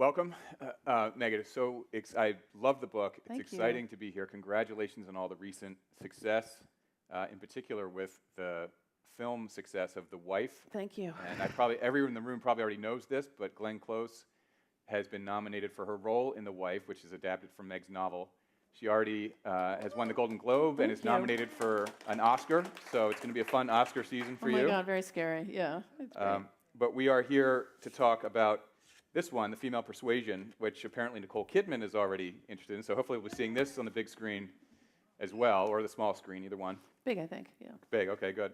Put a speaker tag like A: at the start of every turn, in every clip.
A: Welcome, Megan. I love the book. It's
B: Thank
A: exciting
B: you.
A: to be here. Congratulations on all the recent success, in particular with the film success of The Wife.
B: Thank you.
A: And everyone in the room probably already knows this, but Glenn Close has been nominated for her role in The Wife, which is adapted from Meg's novel. She already has won the Golden Globe and is nominated for an Oscar, so it's going to be a fun Oscar season for you.
B: Oh my God, very scary. Yeah, it's great.
A: But we are here to talk about this one, the Female Persuasion, which apparently Nicole Kidman is already interested in. So hopefully we'll be seeing this on the big screen as well, or the small screen, either one.
B: Big, I think, yeah.
A: Big, okay, good.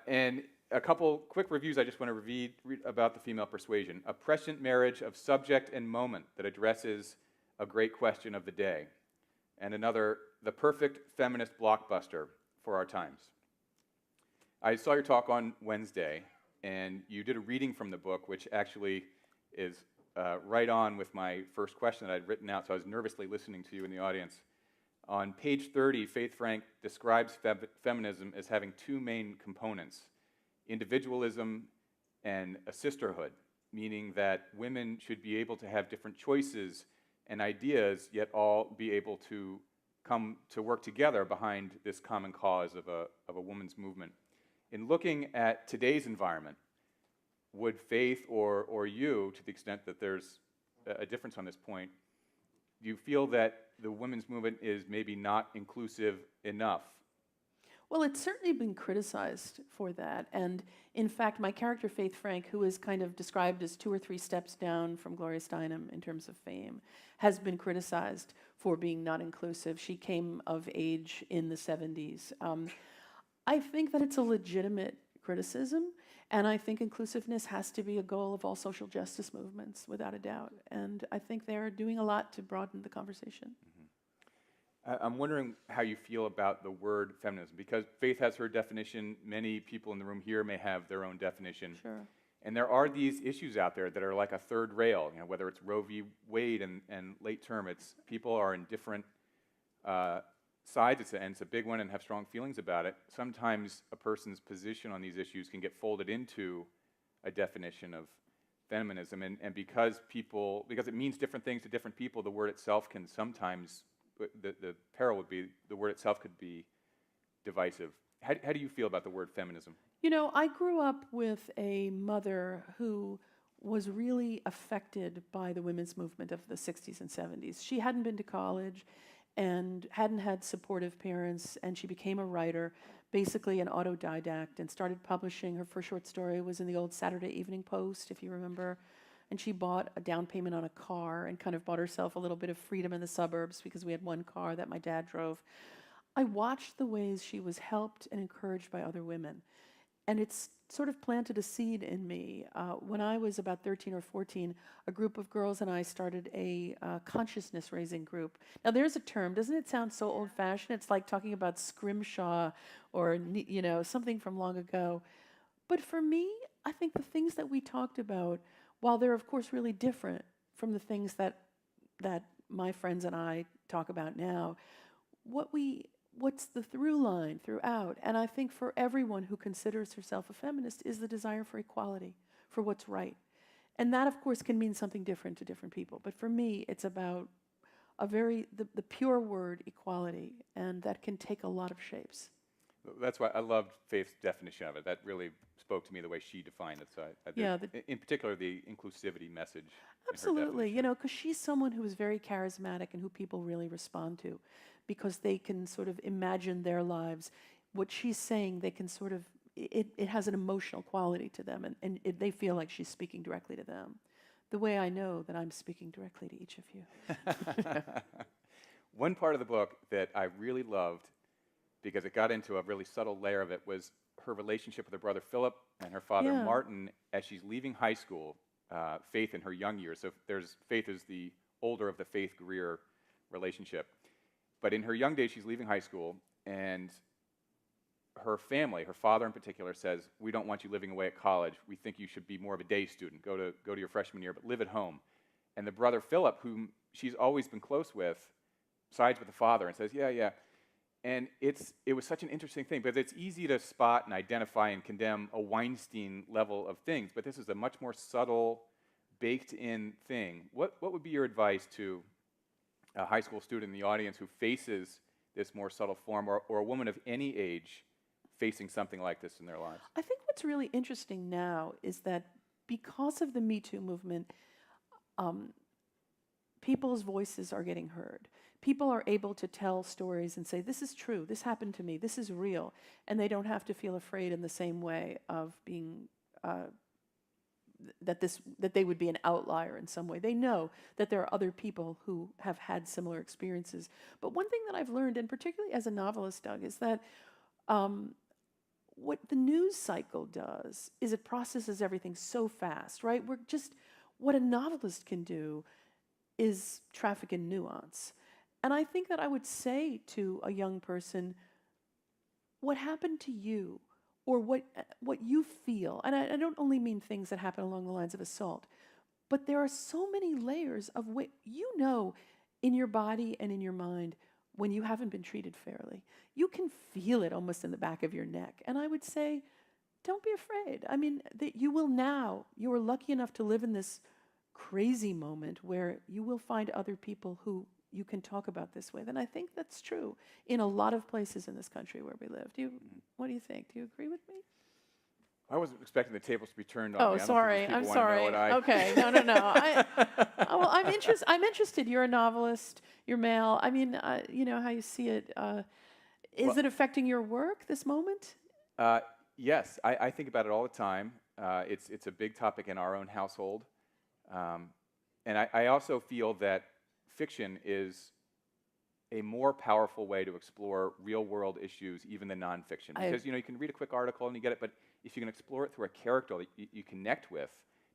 A: And a couple quick reviews I just want to read about the Female Persuasion. A prescient marriage of subject and moment that addresses a great question of the day. And another, the perfect feminist blockbuster for our times. I saw your talk on Wednesday, and you did a reading from the book, which actually is right on with my first question that I'd written out, so I was nervously listening to you in the audience. On page 30, Faith Frank describes feminism as having two main components, individualism and a sisterhood, meaning that women should be able to have different choices and ideas, yet all be able to come to work together behind this common cause of a woman's movement. In looking at today's environment, would Faith or you, to the extent that there's a difference on this point, do you feel that the women's movement is maybe not inclusive enough?
B: Well, it's certainly been criticized for that. And in fact, my character, Faith Frank, who is kind of described as 2 or 3 steps down from Gloria Steinem in terms of fame, has been criticized for being not inclusive. She came of age in the 70s. I think that it's a legitimate criticism, and I think inclusiveness has to be a goal of all social justice movements, without a doubt. And I think they're doing a lot to broaden the conversation.
A: Mm-hmm. I'm wondering how you feel about the word feminism, because Faith has her definition. Many people in the room here may have their own definition.
B: Sure.
A: And there are these issues out there that are like a third rail, whether it's Roe v. Wade and late term. People are in different sides, and it's a big one and have strong feelings about it. Sometimes a person's position on these issues can get folded into a definition of feminism, and because it means different things to different people, the word itself can sometimes, the peril would be, the word itself could be divisive. How do you feel about the word feminism?
B: I grew up with a mother who was really affected by the women's movement of the 60s and 70s. She hadn't been to college and hadn't had supportive parents, and she became a writer, basically an autodidact, and started publishing. Her first short story was in the old Saturday Evening Post, if you remember, and she bought a down payment on a car and kind of bought herself a little bit of freedom in the suburbs because we had one car that my dad drove. I watched the ways she was helped and encouraged by other women, and it's sort of planted a seed in me. When I was about 13 or 14, a group of girls and I started a consciousness-raising group. Now, there's a term. Doesn't it sound so old-fashioned? It's like talking about scrimshaw or, something from long ago. But for me, I think the things that we talked about, while they're, of course, really different from the things that my friends and I talk about now, what's the through line throughout? And I think for everyone who considers herself a feminist is the desire for equality, for what's right. And that, of course, can mean something different to different people. But for me, it's about the pure word equality, and that can take a lot of shapes.
A: That's why I loved Faith's definition of it. That really spoke to me the way she defined it. So in particular, the inclusivity message.
B: Absolutely, because she's someone who is very charismatic and who people really respond to, because they can sort of imagine their lives. What she's saying, they can sort of, it has an emotional quality to them, and they feel like she's speaking directly to them, the way I know that I'm speaking directly to each of you.
A: One part of the book that I really loved, because it got into a really subtle layer of it, was her relationship with her brother Philip and her father Martin as she's leaving high school. Faith in her young years. So Faith is the older of the Faith-Greer relationship. But in her young days, she's leaving high school, and her family, her father in particular, says, "We don't want you living away at college. We think you should be more of a day student. Go to your freshman year, but live at home." And the brother Philip, whom she's always been close with, sides with the father and says, yeah. And it was such an interesting thing, because it's easy to spot and identify and condemn a Weinstein level of things, but this is a much more subtle, baked-in thing. What would be your advice to a high school student in the audience who faces this more subtle form, or a woman of any age facing something like this in their lives?
B: I think what's really interesting now is that because of the Me Too movement, people's voices are getting heard. People are able to tell stories and say, this is true, this happened to me, this is real, and they don't have to feel afraid in the same way of being, that they would be an outlier in some way. They know that there are other people who have had similar experiences. But one thing that I've learned, and particularly as a novelist, Doug, is that what the news cycle does is it processes everything so fast, right? What a novelist can do is traffic in nuance. And I think that I would say to a young person, what happened to you, or what you feel, and I don't only mean things that happen along the lines of assault, but there are so many layers of what you know in your body and in your mind when you haven't been treated fairly. You can feel it almost in the back of your neck. And I would say, don't be afraid. I mean, you are lucky enough to live in this crazy moment where you will find other people who you can talk about this with. And I think that's true in a lot of places in this country where we live. What do you think? Do you agree with me?
A: I wasn't expecting the tables to be turned on
B: Oh,
A: me.
B: sorry. I'm sorry. Okay. No. Well, I'm interested. You're a novelist. You're male. I mean, you know how you see it. Is it affecting your work, this moment?
A: Yes, I think about it all the time. It's a big topic in our own household. And I also feel that fiction is a more powerful way to explore real-world issues even than nonfiction. Because you can read a quick article and you get it, but if you can explore it through a character that you connect with,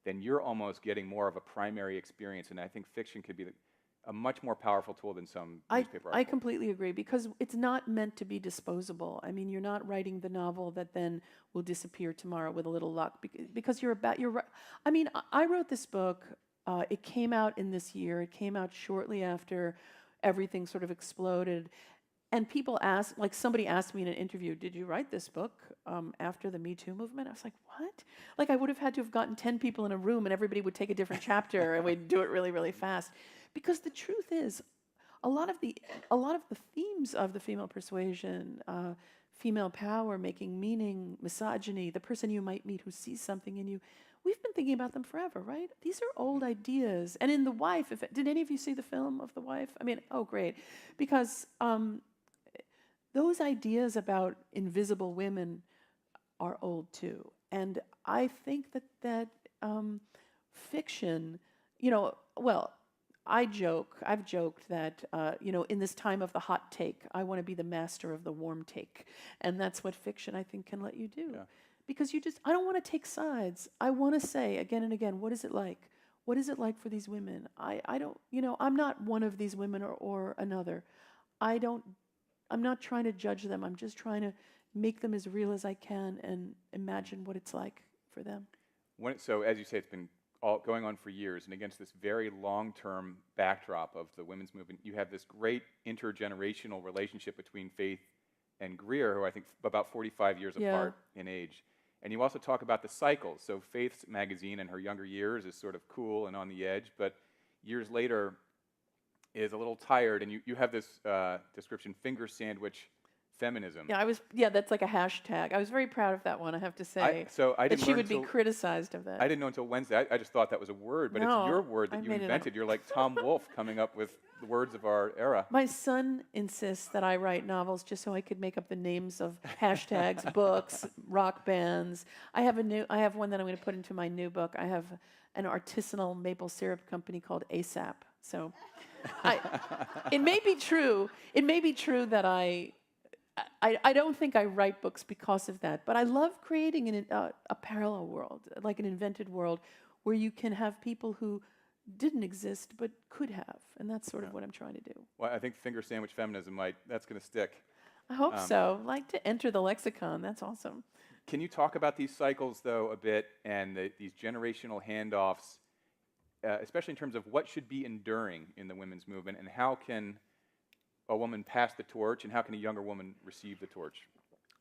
A: then you're almost getting more of a primary experience. And I think fiction could be a much more powerful tool than some newspaper article.
B: I completely agree, because it's not meant to be disposable. I mean, you're not writing the novel that then will disappear tomorrow with a little luck, because I mean, I wrote this book. It came out in this year. It came out shortly after everything sort of exploded. And people asked, like somebody asked me in an interview, did you write this book after the Me Too movement? I was like, what? Like I would have had to have gotten 10 people in a room and everybody would take a different chapter and we'd do it really, really fast. Because the truth is, a lot of the themes of the female persuasion, female power, making meaning, misogyny, the person you might meet who sees something in you, we've been thinking about them forever, right? These are old ideas. And in The Wife, did any of you see the film of The Wife? I mean, oh, great. Because those ideas about invisible women are old too. And I think that fiction, I've joked that, in this time of the hot take, I want to be the master of the warm take. And that's what fiction, I think, can let you do. Yeah. Because I don't want to take sides. I want to say again and again, what is it like? What is it like for these women? I don't, I'm not one of these women or another. I'm not trying to judge them. I'm just trying to make them as real as I can and imagine what it's like for them.
A: So as you say, it's been going on for years, and against this very long-term backdrop of the women's movement, you have this great intergenerational relationship between Faith and Greer, who I think about 45 years apart in age. And you also talk about the cycles. So Faith's magazine in her younger years is sort of cool and on the edge, but years later is a little tired, and you have this description, finger sandwich feminism.
B: Yeah, that's like a hashtag. I was very proud of that one, I have to say. That she would be criticized of that.
A: I didn't know until Wednesday. I just thought that was a word, but it's your word that you invented. You're like Tom Wolfe coming up with the words of our era.
B: My son insists that I write novels just so I could make up the names of hashtags, books, rock bands. I have one that I'm going to put into my new book. I have an artisanal maple syrup company called ASAP. So it may be true. It may be true that I don't think I write books because of that, but I love creating a parallel world, like an invented world, where you can have people who didn't exist but could have, and that's sort of what I'm trying to do.
A: Well, I think finger sandwich feminism that's going to stick.
B: I hope so. Like to enter the lexicon. That's awesome.
A: Can you talk about these cycles, though, a bit, and these generational handoffs, especially in terms of what should be enduring in the women's movement, and how can a woman pass the torch, and how can a younger woman receive the torch?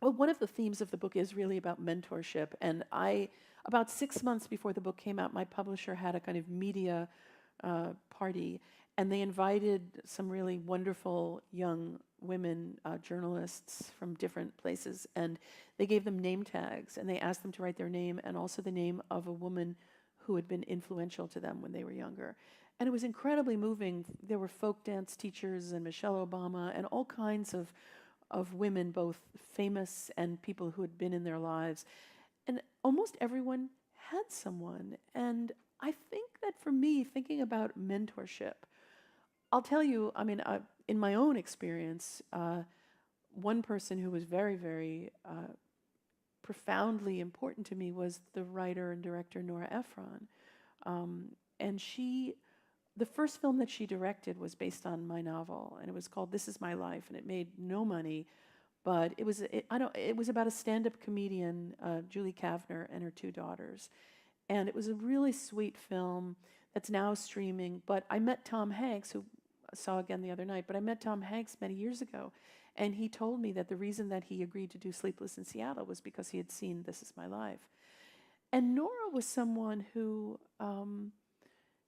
B: Well, one of the themes of the book is really about mentorship. And about 6 months before the book came out, my publisher had a kind of media party, and they invited some really wonderful young women journalists from different places, and they gave them name tags, and they asked them to write their name and also the name of a woman who had been influential to them when they were younger. And it was incredibly moving. There were folk dance teachers and Michelle Obama and all kinds of women, both famous and people who had been in their lives. And almost everyone had someone. And I think that for me, thinking about mentorship, I'll tell you, I mean, in my own experience, one person who was very, very profoundly important to me was the writer and director Nora Ephron. And the first film that she directed was based on my novel, and it was called This Is My Life, and it made no money, but it was about a stand-up comedian, Julie Kavner, and her 2 daughters. And it was a really sweet film that's now streaming. But I met Tom Hanks, who I saw again the other night, but I met Tom Hanks many years ago, and he told me that the reason that he agreed to do Sleepless in Seattle was because he had seen This Is My Life. And Nora was someone who,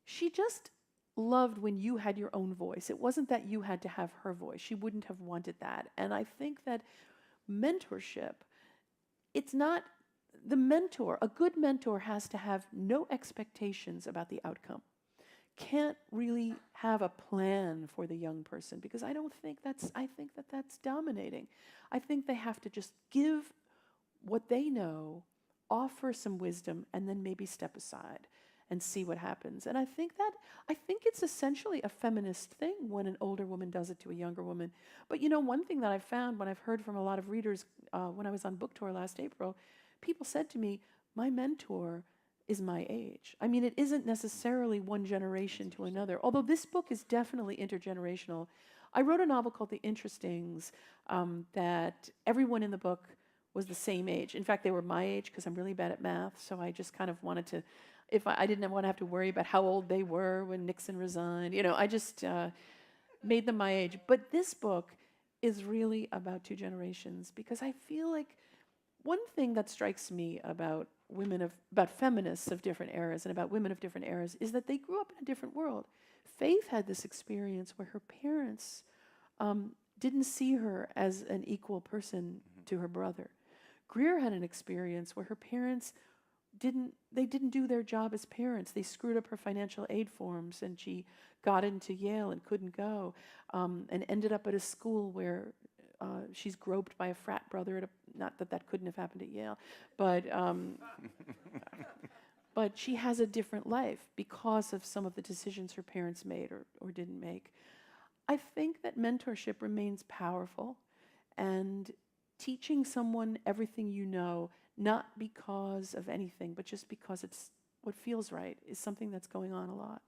B: she just loved when you had your own voice. It wasn't that you had to have her voice. She wouldn't have wanted that. And I think that mentorship, it's not the mentor. A good mentor has to have no expectations about the outcome. Can't really have a plan for the young person, because I think that that's dominating. I think they have to just give what they know, offer some wisdom, and then maybe step aside and see what happens. And I think it's essentially a feminist thing when an older woman does it to a younger woman. But one thing that I've found when I've heard from a lot of readers when I was on book tour last April, people said to me, my mentor is my age. I mean, it isn't necessarily one generation to another, although this book is definitely intergenerational. I wrote a novel called The Interestings that everyone in the book was the same age. In fact, they were my age because I'm really bad at math, so I just kind of wanted to, I didn't want to have to worry about how old they were when Nixon resigned. I just made them my age. But this book is really about 2 generations, because I feel like one thing that strikes me about about feminists of different eras and about women of different eras is that they grew up in a different world. Faith had this experience where her parents didn't see her as an equal person to her brother. Greer had an experience where her parents didn't do their job as parents. They screwed up her financial aid forms, and she got into Yale and couldn't go, and ended up at a school where she's groped by a frat brother. Not that couldn't have happened at Yale, but but she has a different life because of some of the decisions her parents made or didn't make. I think that mentorship remains powerful, and teaching someone everything you know, not because of anything, but just because it's what feels right, is something that's going on a lot.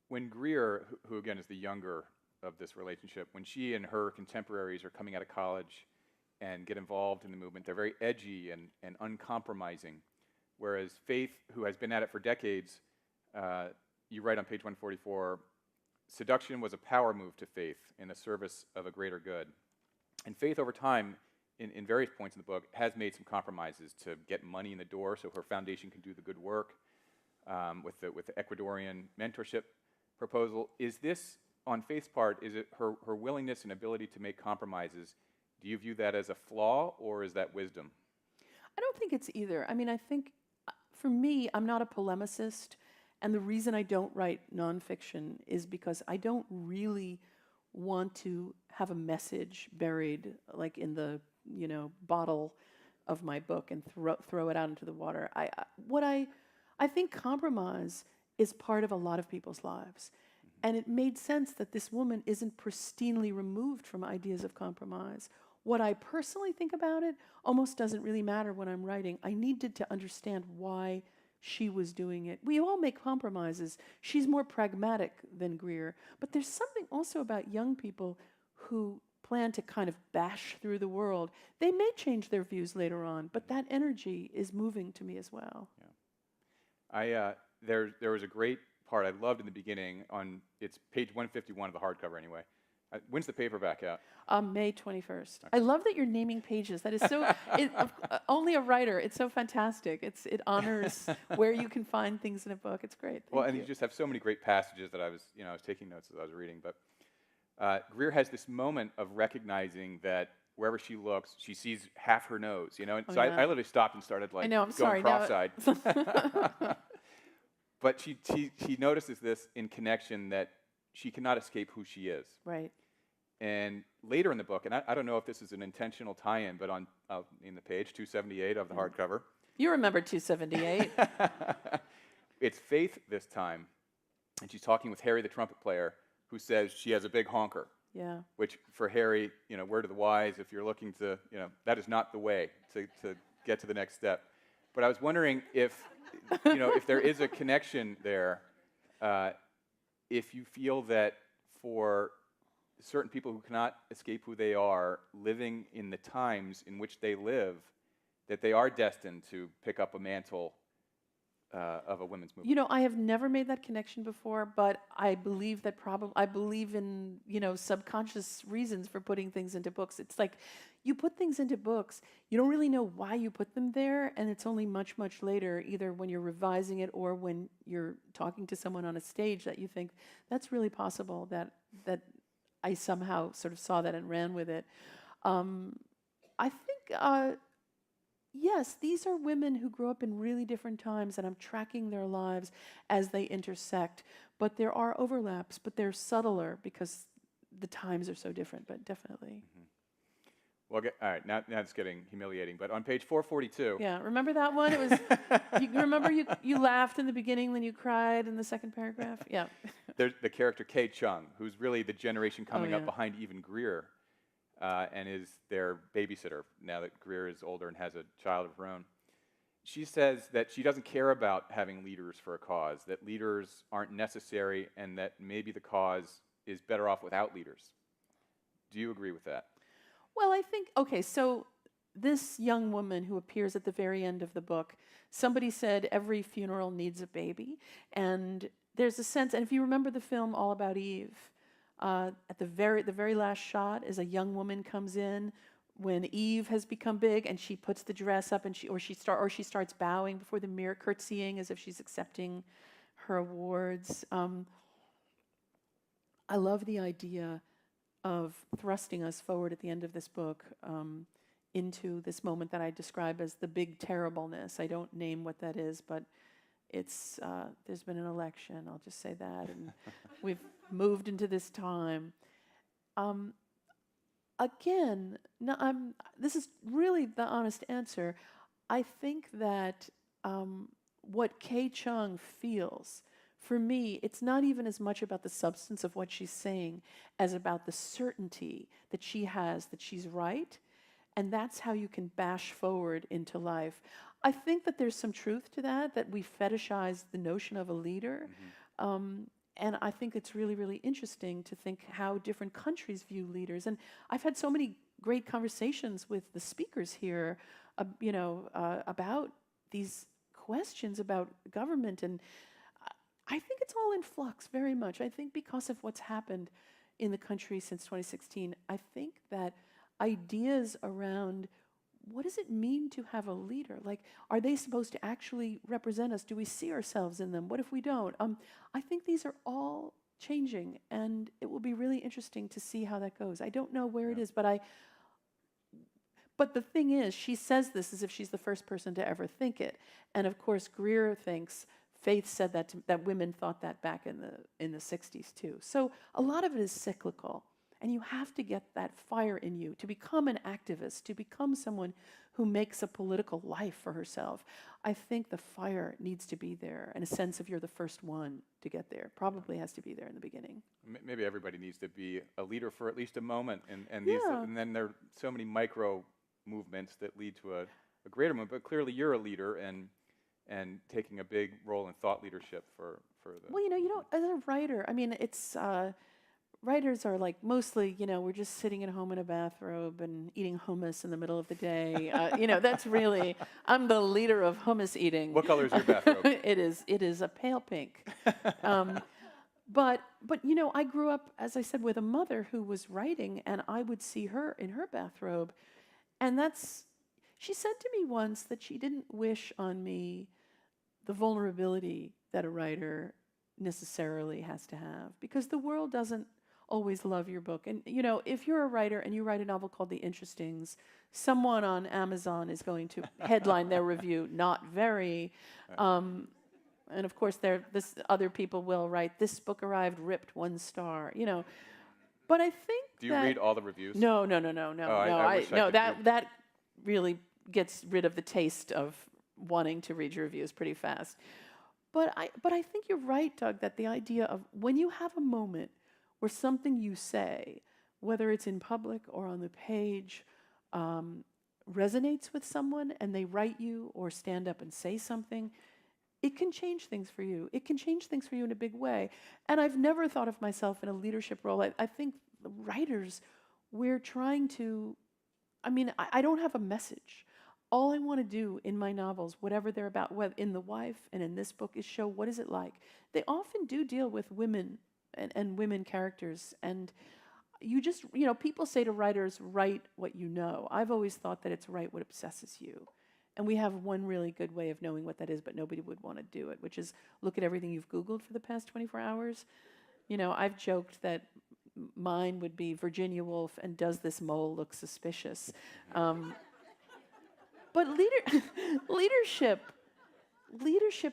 A: When Greer, who again is the younger of this relationship, when she and her contemporaries are coming out of college and get involved in the movement, they're very edgy and uncompromising. Whereas Faith, who has been at it for decades, you write on page 144, seduction was a power move to Faith in the service of a greater good. And Faith, over time, in various points in the book, has made some compromises to get money in the door so her foundation can do the good work with the Ecuadorian mentorship proposal. Is this, on Faith's part, is it her willingness and ability to make compromises? Do you view that as a flaw, or is that wisdom?
B: I don't think it's either. I mean, I think, for me, I'm not a polemicist, and the reason I don't write nonfiction is because I don't really want to have a message buried, like in the bottle of my book, and throw it out into the water. I think compromise is part of a lot of people's lives. And it made sense that this woman isn't pristinely removed from ideas of compromise. What I personally think about it almost doesn't really matter when I'm writing. I needed to understand why she was doing it. We all make compromises. She's more pragmatic than Greer. But there's something also about young people who plan to kind of bash through the world. They may change their views later on, but that energy is moving to me as well.
A: Yeah. There was a great part I loved in the beginning, it's page 151 of the hardcover anyway, When's the paperback out?
B: May 21st. I love that you're naming pages. That is so, only a writer. It's so fantastic. It honors where you can find things in a book. It's great.
A: Well,
B: Thank
A: and you just have so many great passages that I was taking notes as I was reading. But Greer has this moment of recognizing that wherever she looks, she sees half her nose, And so I literally stopped and started
B: I know, I'm
A: going
B: sorry,
A: cross-eyed. But she notices this in connection that she cannot escape who she is.
B: Right.
A: And later in the book, and I don't know if this is an intentional tie-in, but in the page 278 of the hardcover.
B: You remember 278.
A: It's Faith this time, and she's talking with Harry, the trumpet player, who says she has a big honker.
B: Yeah.
A: Which for Harry, word of the wise, if you're looking to, that is not the way to get to the next step. But I was wondering if, if there is a connection there, if you feel that for certain people who cannot escape who they are, living in the times in which they live, that they are destined to pick up a mantle of a women's movement.
B: I have never made that connection before, but I believe that I believe in, subconscious reasons for putting things into books. It's like you put things into books, you don't really know why you put them there, and it's only much, much later, either when you're revising it or when you're talking to someone on a stage, that you think, that's really possible that I somehow sort of saw that and ran with it. I think, yes, these are women who grew up in really different times, and I'm tracking their lives as they intersect. But there are overlaps, but they're subtler because the times are so different, but definitely.
A: Mm-hmm. Well, all right, now it's getting humiliating, but on page 442.
B: Yeah, remember that one? It was, remember you laughed in the beginning, then you cried in the second paragraph? Yeah.
A: There's the character Kay Chung, who's really the generation coming up behind even Greer, and is their babysitter now that Greer is older and has a child of her own. She says that she doesn't care about having leaders for a cause, that leaders aren't necessary, and that maybe the cause is better off without leaders. Do you agree with that?
B: Well, I think, okay, so this young woman who appears at the very end of the book, somebody said every funeral needs a baby, and there's a sense, and if you remember the film All About Eve, at the very last shot is a young woman comes in when Eve has become big, and she puts the dress up, and she starts bowing before the mirror, curtsying as if she's accepting her awards. I love the idea of thrusting us forward at the end of this book into this moment that I describe as the big terribleness. I don't name what that is, but it's there's been an election, I'll just say that, and we've moved into this time. Again, this is really the honest answer. I think that what Kay Chung feels, for me, it's not even as much about the substance of what she's saying as about the certainty that she has that she's right, and that's how you can bash forward into life. I think that there's some truth to that we fetishize the notion of a leader, and I think it's really, really interesting to think how different countries view leaders. And I've had so many great conversations with the speakers here, about these questions about government, and I think it's all in flux very much. I think because of what's happened in the country since 2016, I think that ideas around what does it mean to have a leader? Like, are they supposed to actually represent us? Do we see ourselves in them? What if we don't? I think these are all changing, and it will be really interesting to see how that goes. I don't know where it is, but the thing is, she says this as if she's the first person to ever think it. And of course, Greer thinks Faith said that women thought that back in the 60s too. So a lot of it is cyclical, and you have to get that fire in you to become an activist, to become someone who makes a political life for herself. I think the fire needs to be there, and a sense of you're the first one to get there probably has to be there in the beginning.
A: Maybe everybody needs to be a leader for at least a moment, and then there are so many micro movements that lead to a greater movement. But clearly, you're a leader, and taking a big role in thought leadership for the...
B: Well, as a writer, I mean, it's... writers are like mostly, we're just sitting at home in a bathrobe and eating hummus in the middle of the day. That's really, I'm the leader of hummus eating.
A: What color is your bathrobe?
B: It is a pale pink. But I grew up, as I said, with a mother who was writing, and I would see her in her bathrobe, and she said to me once that she didn't wish on me the vulnerability that a writer necessarily has to have, because the world doesn't always love your book. And if you're a writer and you write a novel called The Interestings, someone on Amazon is going to headline their review, not very. And of course, other people will write, this book arrived ripped 1 star. But I think
A: Do you read all the reviews?
B: No.
A: I wish I
B: No,
A: could
B: that really gets rid of the taste of wanting to read your reviews pretty fast. But I think you're right, Doug, that the idea of when you have a moment where something you say, whether it's in public or on the page, resonates with someone and they write you or stand up and say something, it can change things for you. It can change things for you in a big way. And I've never thought of myself in a leadership role. I think the writers, we're trying to, I don't have a message. All I want to do in my novels, whatever they're about, whether in The Wife and in this book, is show what is it like. They often do deal with women and women characters. And you just, people say to writers, write what you know. I've always thought that it's write what obsesses you. And we have one really good way of knowing what that is, but nobody would want to do it, which is look at everything you've Googled for the past 24 hours. I've joked that mine would be Virginia Woolf and does this mole look suspicious? But leadership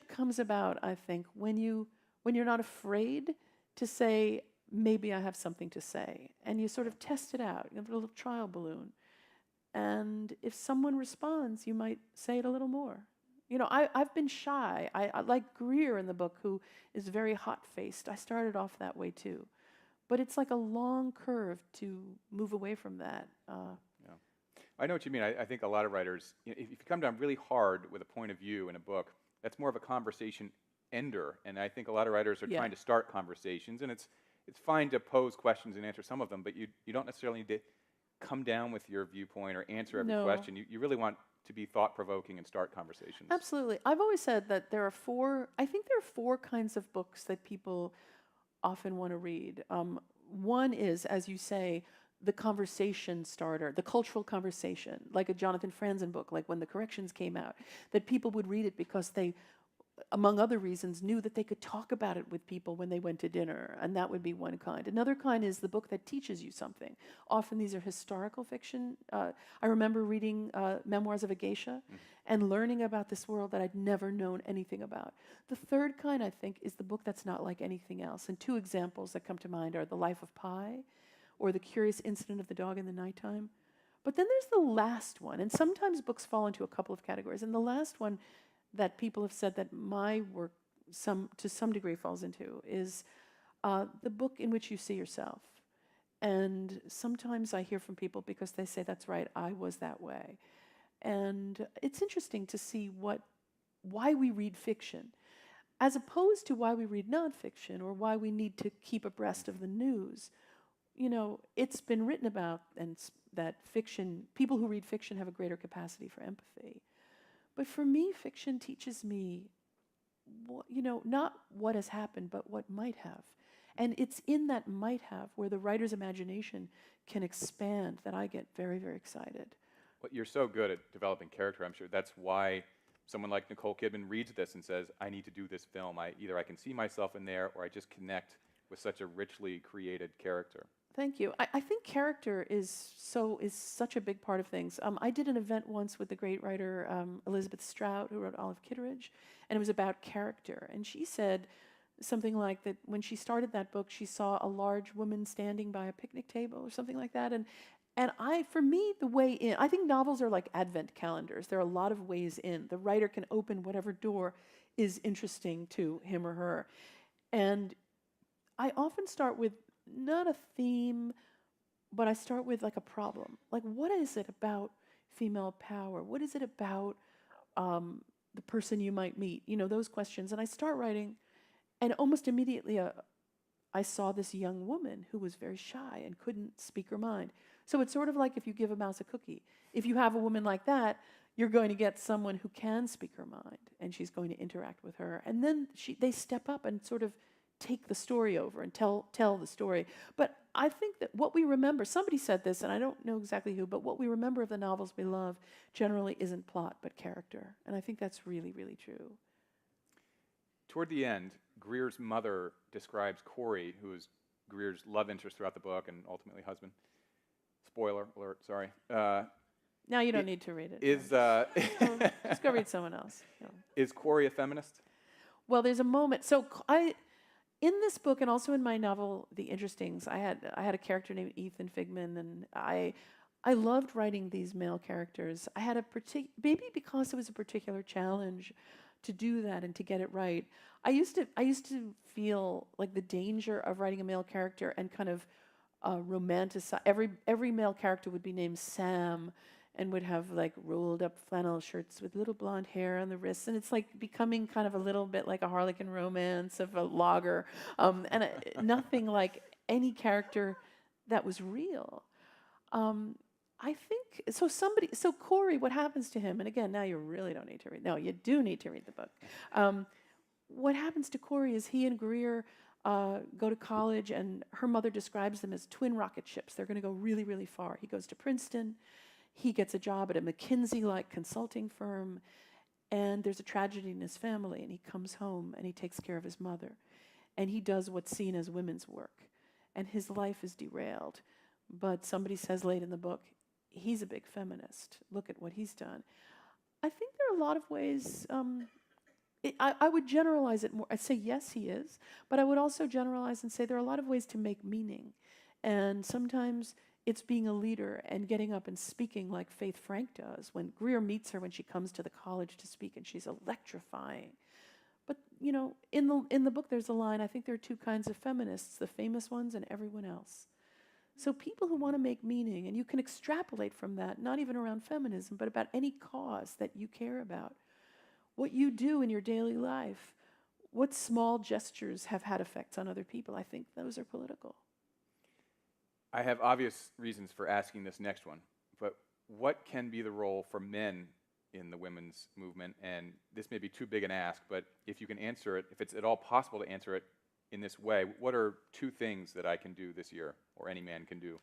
B: comes about, I think, when you're not afraid to say, maybe I have something to say, and you sort of test it out. You have a little trial balloon. And if someone responds, you might say it a little more. I've been shy. I like Greer in the book, who is very hot-faced. I started off that way too. But it's like a long curve to move away from that.
A: Yeah. I know what you mean. I think a lot of writers, if you come down really hard with a point of view in a book, that's more of a conversation ender. And I think a lot of writers are trying to start conversations. And it's fine to pose questions and answer some of them, but you don't necessarily need to come down with your viewpoint or answer every question. You really want to be thought-provoking and start conversations.
B: Absolutely. I've always said that I think there are 4 kinds of books that people often want to read. One is, as you say, the conversation starter, the cultural conversation, like a Jonathan Franzen book, like when The Corrections came out, that people would read it because they, among other reasons, knew that they could talk about it with people when they went to dinner, and that would be one kind. Another kind is the book that teaches you something. Often these are historical fiction. I remember reading Memoirs of a Geisha and learning about this world that I'd never known anything about. The third kind, I think, is the book that's not like anything else. And 2 examples that come to mind are The Life of Pi or The Curious Incident of the Dog in the Nighttime. But then there's the last one, and sometimes books fall into a couple of categories. And the last one that people have said that my work to some degree falls into is the book in which you see yourself. And sometimes I hear from people because they say, that's right, I was that way. And it's interesting to see why we read fiction, as opposed to why we read nonfiction or why we need to keep abreast of the news. It's been written about and that people who read fiction have a greater capacity for empathy. But for me, fiction teaches me, not what has happened, but what might have. And it's in that might have where the writer's imagination can expand that I get very, very excited.
A: Well, you're so good at developing character, I'm sure that's why someone like Nicole Kidman reads this and says, I need to do this film. Either I can see myself in there or I just connect with such a richly created character.
B: Thank you. I think character is such a big part of things. I did an event once with the great writer Elizabeth Strout, who wrote Olive Kitteridge, and it was about character. And she said something like that when she started that book, she saw a large woman standing by a picnic table or something like that. And for me, the way in, I think novels are like advent calendars. There are a lot of ways in. The writer can open whatever door is interesting to him or her. And I often start with not a theme, but I start with like a problem. Like, what is it about female power? What is it about the person you might meet? Those questions. And I start writing, and almost immediately I saw this young woman who was very shy and couldn't speak her mind. So it's sort of like if you give a mouse a cookie. If you have a woman like that, you're going to get someone who can speak her mind, and she's going to interact with her. And then they step up and sort of take the story over and tell the story. But I think that what we remember, somebody said this, and I don't know exactly who, but what we remember of the novels we love generally isn't plot, but character. And I think that's really, really true.
A: Toward the end, Greer's mother describes Quarry, who is Greer's love interest throughout the book and ultimately husband. Spoiler alert, sorry.
B: Now you don't need to read it. Just go read someone else. No.
A: Is Quarry a feminist?
B: Well, there's a moment. So in this book and also in my novel, The Interestings, I had a character named Ethan Figman, and I loved writing these male characters. I had maybe because it was a particular challenge to do that and to get it right. I used to feel like the danger of writing a male character and kind of romanticize. Every male character would be named Sam and would have like rolled up flannel shirts with little blonde hair on the wrists, and it's like becoming kind of a little bit like a Harlequin romance of a logger, nothing like any character that was real. I think so. So Quarry, what happens to him? And again, now you really don't need to read. No, you do need to read the book. What happens to Quarry is he and Greer go to college, and her mother describes them as twin rocket ships. They're going to go really, really far. He goes to Princeton. He gets a job at a McKinsey-like consulting firm, and there's a tragedy in his family, and he comes home, and he takes care of his mother, and he does what's seen as women's work, and his life is derailed. But somebody says late in the book, he's a big feminist. Look at what he's done. I think there are a lot of ways. I would generalize it more. I'd say yes, he is, but I would also generalize and say there are a lot of ways to make meaning, and sometimes it's being a leader and getting up and speaking like Faith Frank does. When Greer meets her when she comes to the college to speak, and she's electrifying. But you know, in the book, there's a line. I think there are two kinds of feminists: the famous ones and everyone else. So people who want to make meaning, and you can extrapolate from that, not even around feminism, but about any cause that you care about. What you do in your daily life, what small gestures have had effects on other people, I think those are political.
A: I have obvious reasons for asking this next one, but what can be the role for men in the women's movement? And this may be too big an ask, but if you can answer it, if it's at all possible to answer it in this way, what are two things that I can do this year, or any man can do?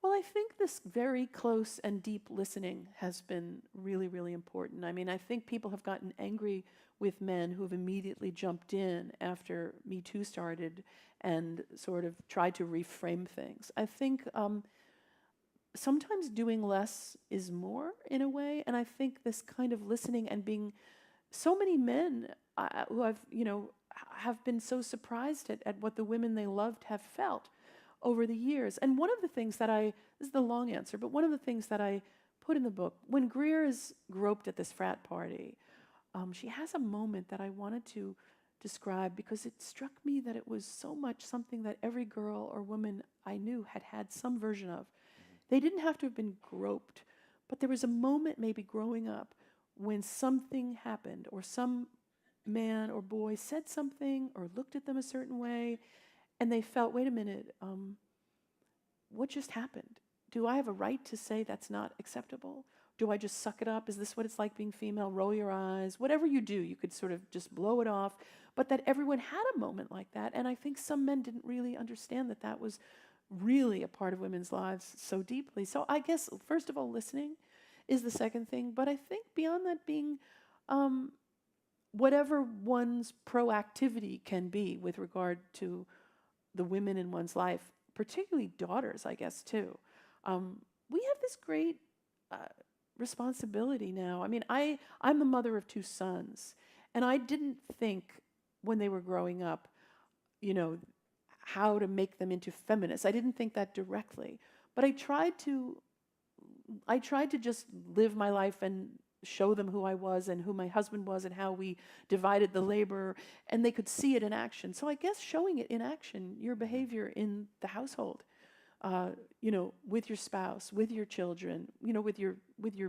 B: Well, I think this very close and deep listening has been really, really important. I mean, I think people have gotten angry with men who have immediately jumped in after Me Too started and sort of tried to reframe things. I think sometimes doing less is more in a way, and I think this kind of listening and being so many men who have been so surprised at what the women they loved have felt over the years. And one of the things that this is the long answer, but one of the things that I put in the book, when Greer is groped at this frat party, she has a moment that I wanted to describe because it struck me that it was so much something that every girl or woman I knew had some version of. Mm-hmm. They didn't have to have been groped, but there was a moment maybe growing up when something happened, or some man or boy said something or looked at them a certain way, and they felt, wait a minute, what just happened? Do I have a right to say that's not acceptable? Do I just suck it up? Is this what it's like being female? Roll your eyes. Whatever you do, you could sort of just blow it off. But that everyone had a moment like that, and I think some men didn't really understand that that was really a part of women's lives so deeply. So I guess, first of all, listening is the second thing. But I think beyond that being whatever one's proactivity can be with regard to the women in one's life, particularly daughters, I guess, too. We have this great responsibility now. I mean, I'm the mother of two sons, and I didn't think when they were growing up, how to make them into feminists. I didn't think that directly, but I tried to just live my life and show them who I was and who my husband was and how we divided the labor, and they could see it in action. So I guess showing it in action, your behavior in the household, with your spouse, with your children, with your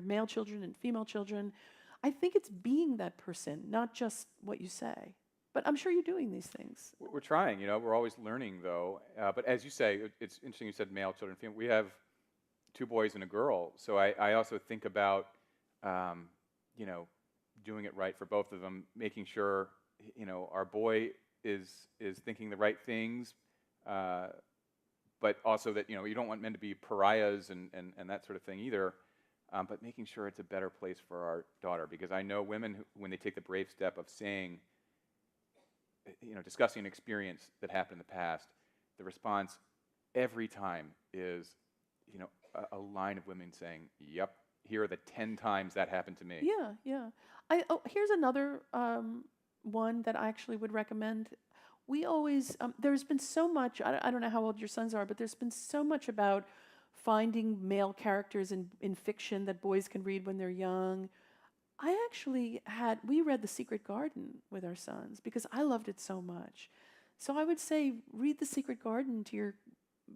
B: male children and female children. I think it's being that person, not just what you say. But I'm sure you're doing these things.
A: We're trying, we're always learning, though. But as you say, it's interesting you said male children, female. We have 2 boys and a girl, so I also think about, doing it right for both of them, making sure, our boy is thinking the right things, but also that you don't want men to be pariahs and that sort of thing either. But making sure it's a better place for our daughter, because I know women who, when they take the brave step of saying, discussing an experience that happened in the past, the response every time is, a line of women saying, "Yep, here are the 10 times that happened to me."
B: Yeah, yeah. Here's another one that I actually would recommend. We always, there's been so much, I don't know how old your sons are, but there's been so much about finding male characters in fiction that boys can read when they're young. We read The Secret Garden with our sons because I loved it so much. So I would say read The Secret Garden to your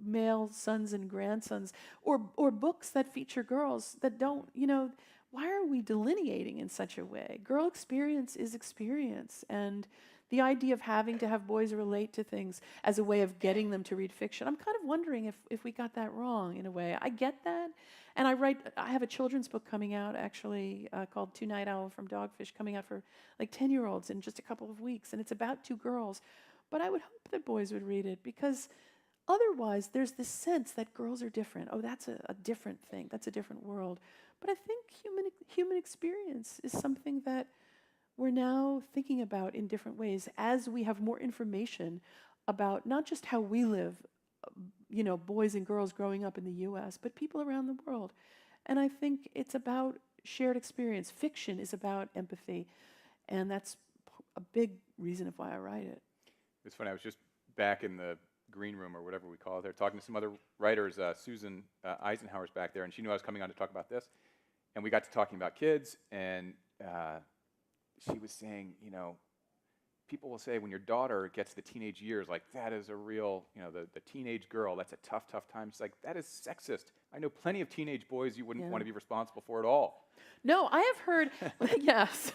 B: male sons and grandsons, or books that feature girls that don't, why are we delineating in such a way? Girl experience is experience, and the idea of having to have boys relate to things as a way of getting them to read fiction, I'm kind of wondering if we got that wrong in a way. I get that, and I have a children's book coming out actually called Two Night Owl from Dogfish, coming out for like 10-year-olds in just a couple of weeks, and it's about two girls. But I would hope that boys would read it, because otherwise there's this sense that girls are different. Oh, that's a different thing. That's a different world. But I think human experience is something that we're now thinking about in different ways as we have more information about not just how we live, boys and girls growing up in the U.S., but people around the world. And I think it's about shared experience. Fiction is about empathy, and that's a big reason of why I write it.
A: It's funny, I was just back in the green room or whatever we call it there, talking to some other writers. Susan Eisenhower's back there, and she knew I was coming on to talk about this. And we got to talking about kids, and she was saying, people will say when your daughter gets the teenage years, like, that is a real, the teenage girl, that's a tough time. She's like, that is sexist. I know plenty of teenage boys you wouldn't want to be responsible for at all.
B: No, I have heard, yes.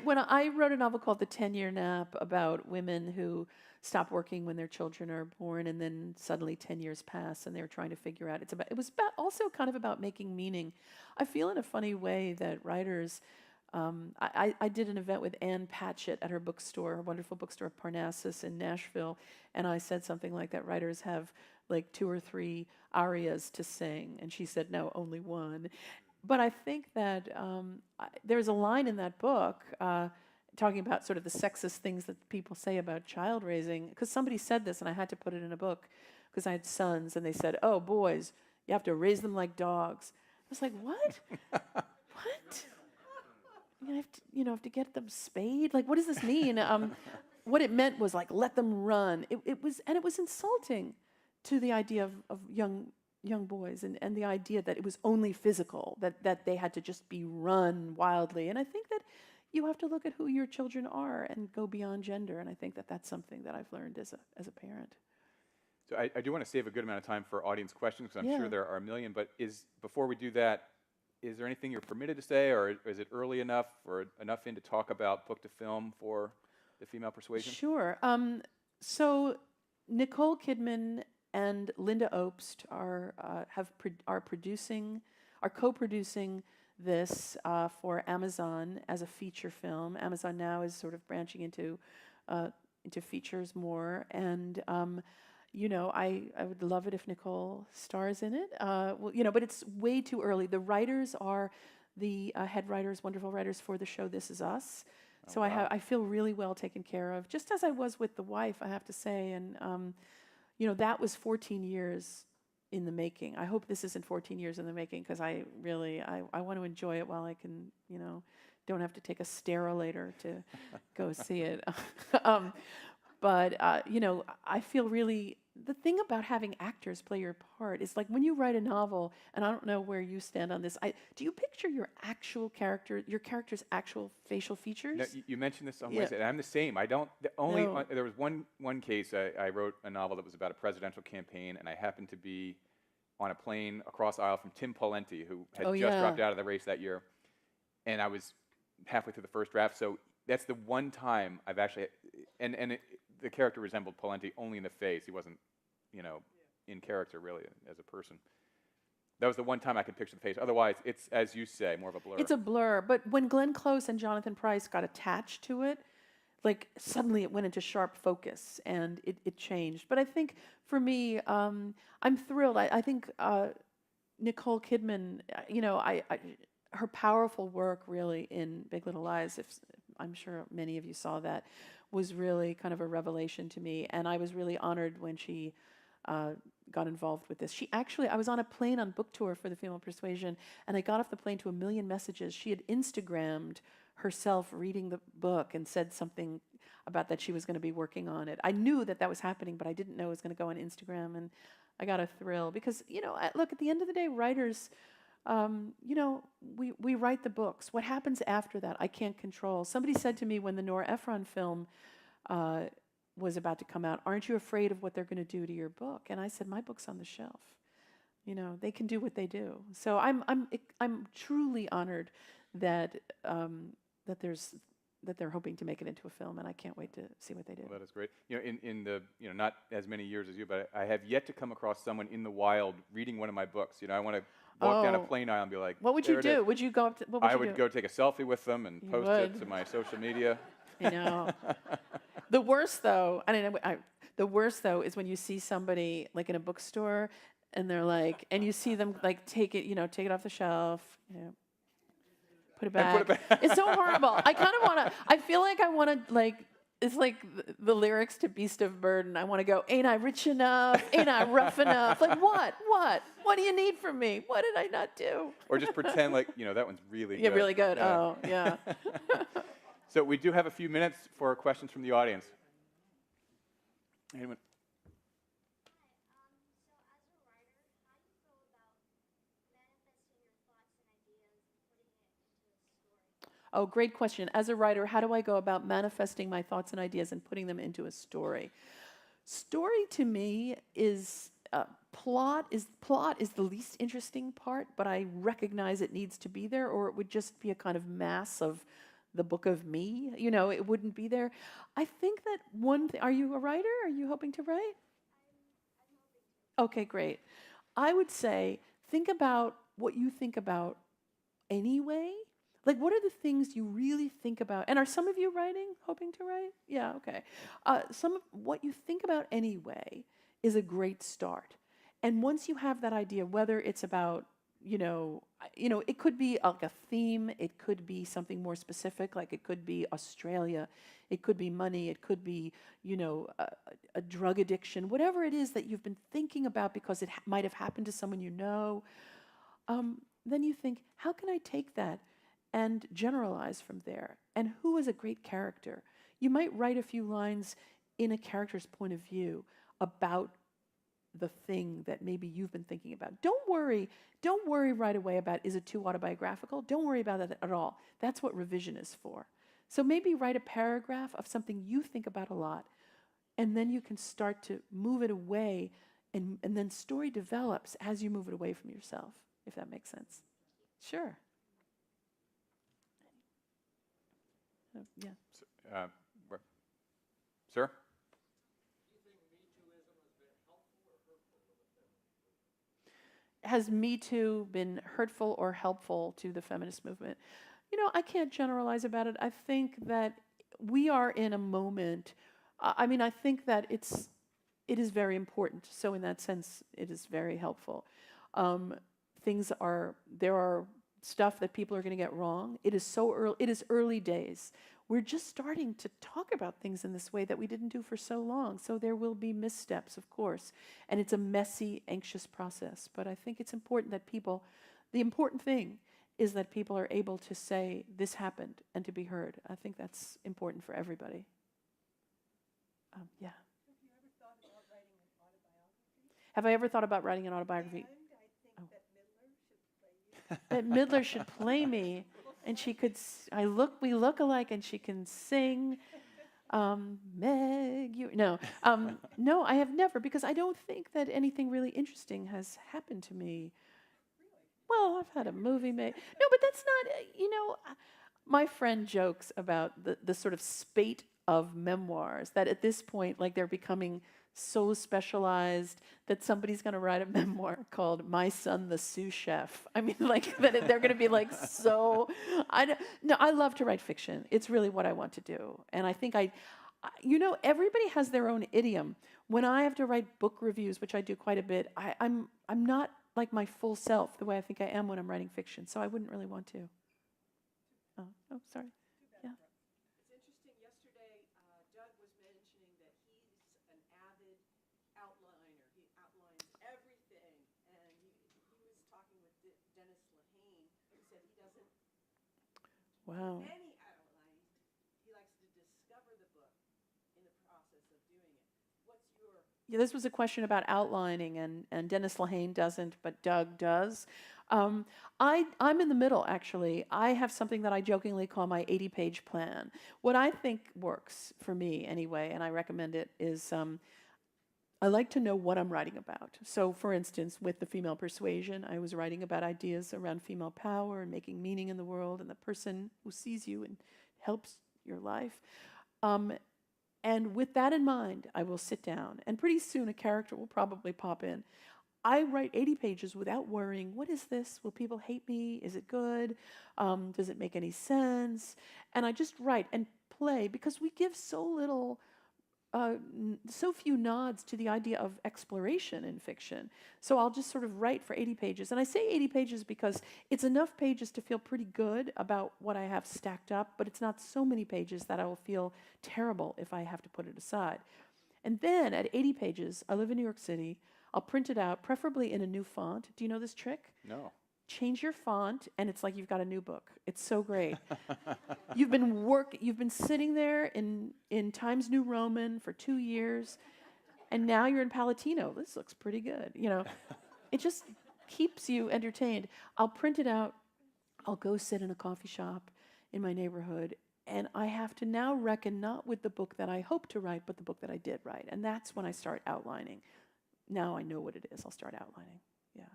B: When I wrote a novel called The 10-Year Nap about women who stop working when their children are born, and then suddenly 10 years pass and they're trying to figure out, it was also kind of about making meaning. I feel in a funny way that writers, I did an event with Ann Patchett at her bookstore, her wonderful bookstore Parnassus in Nashville, and I said something like that writers have like 2 or 3 arias to sing, and she said, no, only one. But I think that there's a line in that book talking about sort of the sexist things that people say about child raising, because somebody said this and I had to put it in a book because I had sons, and they said, oh, boys, you have to raise them like dogs. I was like, what? What? Have to get them spayed? Like, what does this mean? What it meant was like, let them run. It was insulting to the idea of young boys, and the idea that it was only physical, that they had to just be run wildly. And I think that you have to look at who your children are and go beyond gender, and I think that that's something that I've learned as a parent.
A: So I do want to save a good amount of time for audience questions, because I'm sure there are a million, but before we do that, is there anything you're permitted to say, or is it early enough or enough in to talk about book to film for the Female Persuasion?
B: Sure. So Nicole Kidman and Linda Obst are co-producing this for Amazon as a feature film. Amazon now is sort of branching into features more, and I would love it if Nicole stars in it. But it's way too early. The writers are the head writers, wonderful writers for the show This Is Us. So wow. I feel really well taken care of, just as I was with The Wife, I have to say. And that was 14 years in the making. I hope this isn't 14 years in the making, because I want to enjoy it while I can, don't have to take a Sterilator to go see it. But I feel really, the thing about having actors play your part is like when you write a novel, and I don't know where you stand on this, do you picture your character's actual facial features?
A: No, you mentioned this on Wednesday, and I'm the same. I don't, there was one case, I wrote a novel that was about a presidential campaign, and I happened to be on a plane across the aisle from Tim Pawlenty, who had just dropped out of the race that year, and I was halfway through the first draft, so that's the one time I've actually, the character resembled Pawlenty only in the face. He wasn't, in character really as a person. That was the one time I could picture the face. Otherwise, it's, as you say, more of a blur.
B: It's a blur. But when Glenn Close and Jonathan Pryce got attached to it, like suddenly it went into sharp focus and it changed. But I think for me, I'm thrilled. I think Nicole Kidman, her powerful work really in Big Little Lies, if I'm sure many of you saw that, was really kind of a revelation to me. And I was really honored when she got involved with this. I was on a plane on book tour for the Female Persuasion, and I got off the plane to a million messages. She had Instagrammed herself reading the book and said something about that she was going to be working on it. I knew that was happening, but I didn't know it was going to go on Instagram, and I got a thrill because, look, at the end of the day, writers, we write the books. What happens after that, I can't control. Somebody said to me when the Nora Ephron film was about to come out, aren't you afraid of what they're going to do to your book? And I said, my book's on the shelf. They can do what they do. So I'm truly honored that that they're hoping to make it into a film, and I can't wait to see what they do.
A: Well, that is great. In the not as many years as you, but I have yet to come across someone in the wild reading one of my books. I want to walk down a plane aisle and be like,
B: what would you do? Would you go up to, what would
A: I
B: you
A: would
B: do?
A: go take a selfie with them and post it to my social media.
B: I know. The worst though, the worst though is when you see somebody like in a bookstore and they're like, and you see them like take it off the shelf, put it back. It's so horrible. I feel like I want to like, it's like the lyrics to Beast of Burden. I want to go, ain't I rich enough? Ain't I rough enough? Like what? What do you need from me? What did I not do?
A: Or just pretend like, that one's really good.
B: Yeah, really good.
A: Yeah.
B: Oh, yeah.
A: So we do have a few minutes for questions from the audience. Anyone?
B: Oh, great question. As a writer, how do I go about manifesting my thoughts and ideas and putting them into a story? Story to me is plot is the least interesting part, but I recognize it needs to be there, or it would just be a kind of mass of the book of me. It wouldn't be there. I think that one thing. Are you a writer? Are you hoping to write? Okay, great. I would say think about what you think about anyway. Like, what are the things you really think about? And are some of you writing, hoping to write? Yeah, okay. Some of what you think about anyway is a great start. And once you have that idea, whether it's about, it could be like a theme, it could be something more specific, like it could be Australia, it could be money, it could be, a drug addiction, whatever it is that you've been thinking about because it might have happened to someone then you think, how can I take that and generalize from there? And who is a great character? You might write a few lines in a character's point of view about the thing that maybe you've been thinking about. Don't worry right away about, is it too autobiographical? Don't worry about that at all. That's what revision is for. So maybe write a paragraph of something you think about a lot, and then you can start to move it away, and then story develops as you move it away from yourself, if that makes sense. Sure. Yeah.
A: Sir?
B: Has Me Too been hurtful or helpful to the feminist movement? I can't generalize about it. I think that we are in a moment. I think that it is very important. So in that sense, it is very helpful. There are stuff that people are going to get wrong. It is so early. It is early days. We're just starting to talk about things in this way that we didn't do for so long. So there will be missteps, of course. And it's a messy, anxious process. But I think it's important that the important thing is that people are able to say, this happened, and to be heard. I think that's important for everybody. Yeah. Have I ever thought about writing an autobiography? I think that Midler should play me. And she could, we look alike, and she can sing, Meg, no, I have never, because I don't think that anything really interesting has happened to me. Well, I've had a movie made. No, but that's not, my friend jokes about the sort of spate of memoirs, that at this point, like, they're becoming so specialized that somebody's going to write a memoir called "My Son, the Sous Chef." I mean, like that they're going to be like so. No, I love to write fiction. It's really what I want to do, and I think everybody has their own idiom. When I have to write book reviews, which I do quite a bit, I'm not like my full self the way I think I am when I'm writing fiction. So I wouldn't really want to. Oh, sorry. Yeah.
C: It's interesting. Yesterday, Doug was mentioning that he's an avid outliner. He outlines everything, and he was talking with Dennis Lehane, who said he doesn't
B: Wow.
C: do any outlining. He likes to discover the book in the process of doing it. What's your?
B: Yeah, this was a question about outlining, and Dennis Lehane doesn't, but Doug does. I'm in the middle, actually. I have something that I jokingly call my 80-page plan. What I think works for me, anyway, and I recommend it, is I like to know what I'm writing about. So, for instance, with the Female Persuasion, I was writing about ideas around female power and making meaning in the world and the person who sees you and helps your life. And with that in mind, I will sit down, and pretty soon a character will probably pop in. I write 80 pages without worrying, what is this? Will people hate me? Is it good? Does it make any sense? And I just write and play, because we give so few nods to the idea of exploration in fiction. So I'll just sort of write for 80 pages. And I say 80 pages because it's enough pages to feel pretty good about what I have stacked up, but it's not so many pages that I will feel terrible if I have to put it aside. And then at 80 pages, I live in New York City. I'll print it out, preferably in a new font. Do you know this trick?
A: No.
B: Change your font, and it's like you've got a new book. It's so great. You've been sitting there in Times New Roman for 2 years, and now you're in Palatino. This looks pretty good. It just keeps you entertained. I'll print it out. I'll go sit in a coffee shop in my neighborhood, and I have to now reckon not with the book that I hope to write, but the book that I did write. And that's when I start outlining. Now I know what it is. I'll start outlining. Yeah.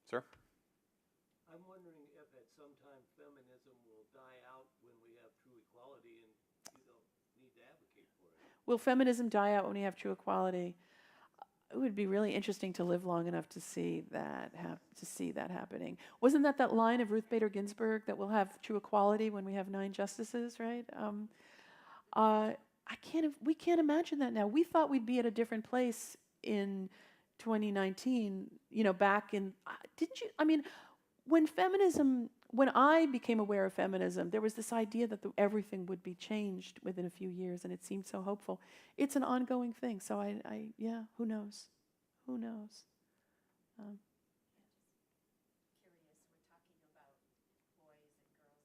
A: Sir?
D: I'm wondering if at some time feminism will die out when we have true equality and you don't need to advocate for it.
B: Will feminism die out when we have true equality? It would be really interesting to live long enough to see that happening. Wasn't that line of Ruth Bader Ginsburg that we'll have true equality when we have 9 justices, right? We can't imagine that now. We thought we'd be at a different place in 2019, back in, didn't you, I mean, when I became aware of feminism, there was this idea that everything would be changed within a few years, and it seemed so hopeful. It's an ongoing thing, so who knows? Who knows?
C: Curious, we're talking about boys and girls and everything.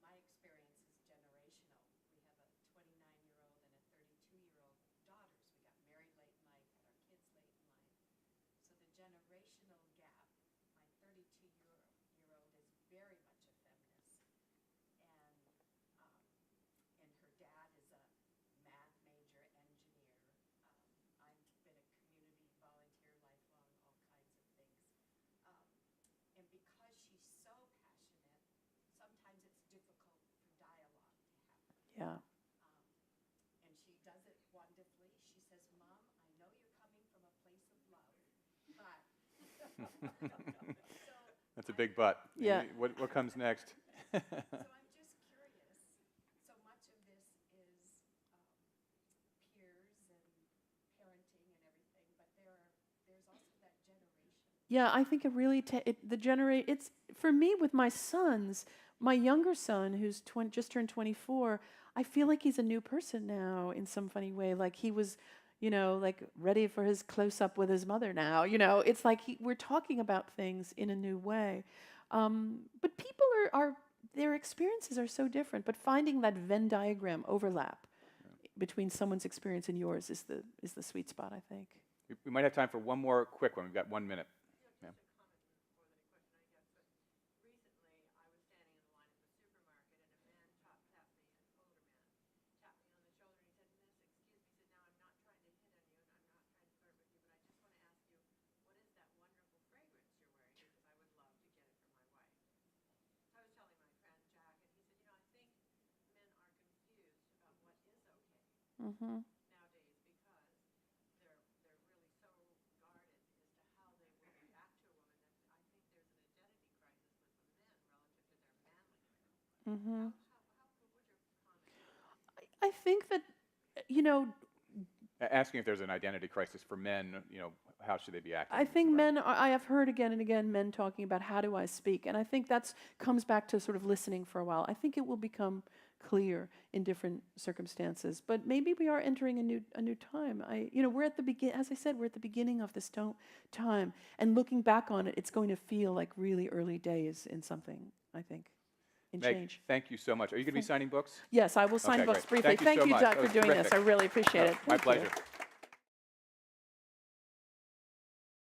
C: My experience is generational. We have a 29-year-old and a 32-year-old daughters. We got married late in life, had our kids late in life. So the generational gap, my 32-year-old is very much a feminist. And her dad is a math major engineer. I've been a community volunteer lifelong, all kinds of things. And because she's so passionate, sometimes it's difficult for dialogue to happen.
B: Yeah.
C: And she does it wonderfully. She says, Mom, I know you're coming from a place of love, but.
A: That's a big but.
B: Yeah.
A: What comes next?
C: So I'm just curious. So much of this is peers and parenting and everything, but there's also that generation.
B: Yeah, I think it really it's for me with my sons. My younger son, who's just turned 24, I feel like he's a new person now in some funny way. Like he was, like ready for his close-up with his mother now. It's like we're talking about things in a new way. But people their experiences are so different. But finding that Venn diagram overlap between someone's experience and yours is the sweet spot, I think.
A: We might have time for one more quick one. We've got 1 minute. Yeah.
B: Mm-hmm.
C: nowadays because they're really so guarded as to how they will react to a woman that I think there's an identity crisis with the men relative to their manliness.
B: Mm-hmm.
C: What's your comment?
B: I think that, you know,
A: Asking if there's an identity crisis for men, how should they be acting?
B: I think I have heard again and again men talking about how do I speak, and I think that comes back to sort of listening for a while. I think it will become clear in different circumstances, but maybe we are entering a new time. We're at the as I said, we're at the beginning of this time, and looking back on it, it's going to feel like really early days in something, I think, in
A: Meg,
B: change.
A: thank you so much. Are you going to be signing books?
B: Yes, I will sign
A: Okay,
B: books
A: great.
B: briefly.
A: Thank you so much.
B: Doug,
A: That
B: for
A: was
B: doing
A: terrific.
B: this. I really appreciate it.
A: My
B: Thank you.
A: pleasure.